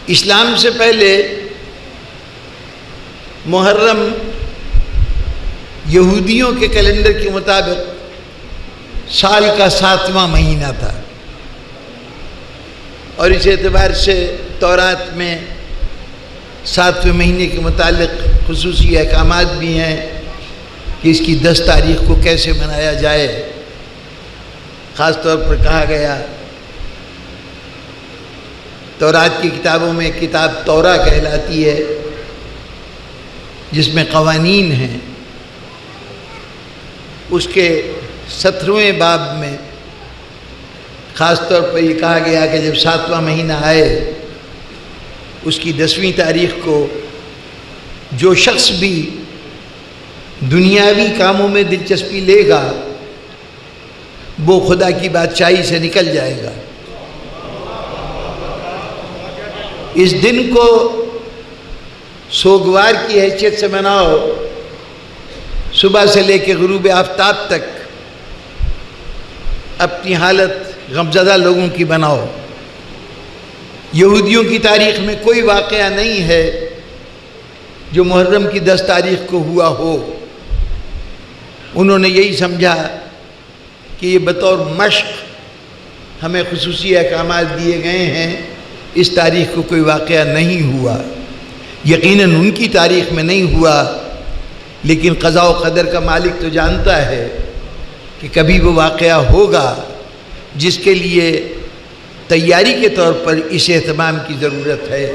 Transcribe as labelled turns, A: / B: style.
A: اسلام سے پہلے محرم یہودیوں کے کیلنڈر کے مطابق سال کا 7واں مہینہ تھا، اور اس اعتبار سے تورات میں 7ویں مہینے کے متعلق خصوصی احکامات بھی ہیں کہ اس کی 10 تاریخ کو کیسے منایا جائے۔ خاص طور پر کہا گیا تورات کی کتابوں میں کتاب تورا کہلاتی ہے، جس میں قوانین ہیں۔ اس کے 17ویں باب میں خاص طور پر یہ کہا گیا کہ جب 7واں مہینہ آئے، اس کی 10ویں تاریخ کو جو شخص بھی دنیاوی کاموں میں دلچسپی لے گا وہ خدا کی بادشاہی سے نکل جائے گا۔ اس دن کو سوگوار کی حیثیت سے مناؤ، صبح سے لے کے غروب آفتاب تک اپنی حالت غمزدہ لوگوں کی بناؤ۔ یہودیوں کی تاریخ میں کوئی واقعہ نہیں ہے جو محرم کی 10 تاریخ کو ہوا ہو۔ انہوں نے یہی سمجھا کہ یہ بطور مشق ہمیں خصوصی احکامات دیے گئے ہیں، اس تاریخ کو کوئی واقعہ نہیں ہوا۔ یقیناً ان کی تاریخ میں نہیں ہوا، لیکن قضاء و قدر کا مالک تو جانتا ہے کہ کبھی وہ واقعہ ہوگا جس کے لیے تیاری کے طور پر اس اہتمام کی ضرورت ہے۔